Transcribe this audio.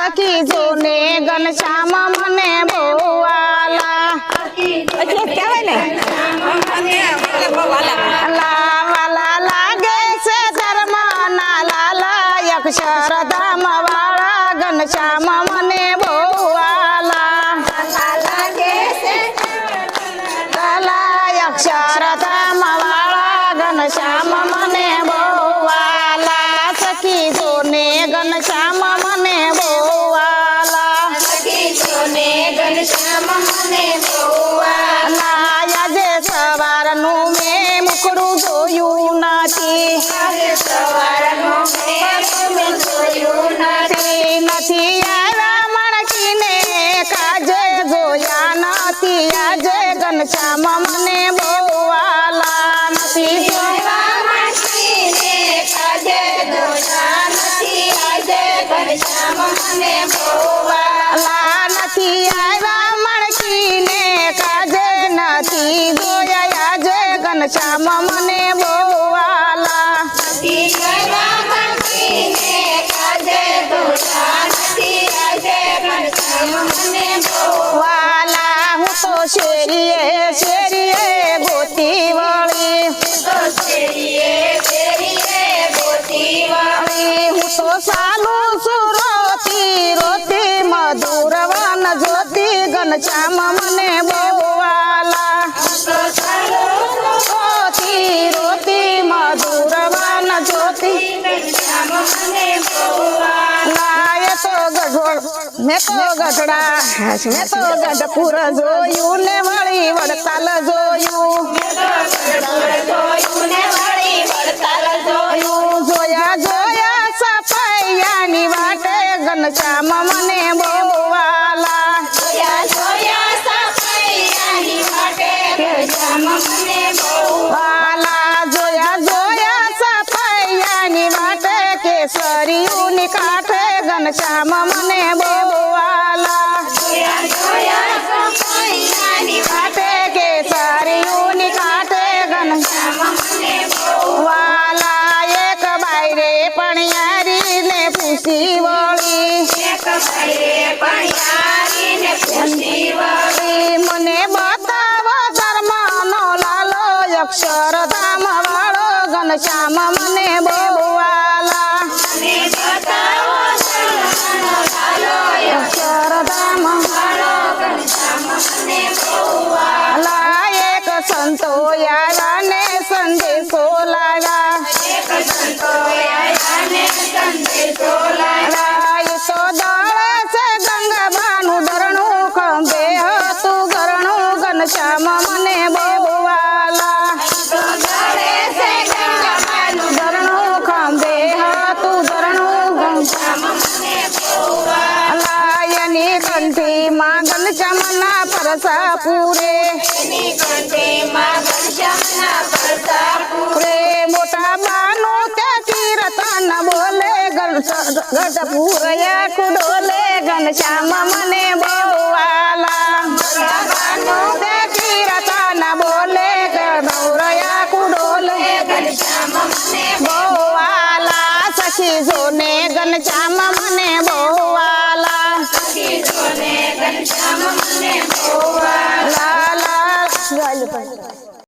सखी जोने घनश्याम मने बोवाला लावाला लागे से धर्म ना लाला अक्षरधाम वाला घनश्याम मने बोवाला लाला अक्षरधाम वाला घनश्याम मने बोवाला सखी जोने घनश्याम मने बोवाला આજે સવારનું મેં મુખડું જોયું નથી નથી આવ્યા મણકીને કાજે જોયા નથી આજે ઘનશ્યામ મને બોવાલા નથી નથી આવ્યા મણકીને કાજે નથી જોયા આજે ઘનશ્યામ મને બોવાલા વાલા હું તો શેરીએ શેરીએ ગોતી વળી હું તો સાલું સુરોતી રોતી મધુર વન જોતી ઘનશ્યામ મને બોવાલા રોતી રોતી મધુર વન જોતી લાય તો ગઢોળ મેં તો ગઢપુર જોયું ને વળી વડતાલ જોયું જોયા જોયા સફૈયાની વાટે ઘનશ્યામ મને બોવાલા વાલા જોયા જોયા સફૈયાની વાટે કેસરીઓની કાંઠે ઘનશ્યામ મને બોવાલા કાંઠે કેસરીઓની કાંઠે ઘનશ્યામ વાલા એક બાયરે પણિયારી ને પૂછી વળી મને બતાવો ધર્મ નો લાલો અક્ષરધામ વાળો ઘનશ્યામ મને બોવાલા અક્ષરધામ એક સંતો આવ્યા ને સંદેશો લાવ્યા તો દળે છે ગંગાબાનું ધરણું ખંભે હતું ઘરણું ઘનશ્યામ મને બોવાલા ધરણું ખંભે હતું ધરણું લાયની કંઠીમાં ઘનશ્યામના પરસા પૂરે મોટા બાનું ત્યાં કીર્તન બોલે ગઢપુર આખું ડોલે ઘનશ્યામ મને બોવાલા ત્યાં કીર્તન બોલે ગઢપુર આખું ડોલે બોવાલા સખી જોને ઘનશ્યામ મને બોવાલા લાલા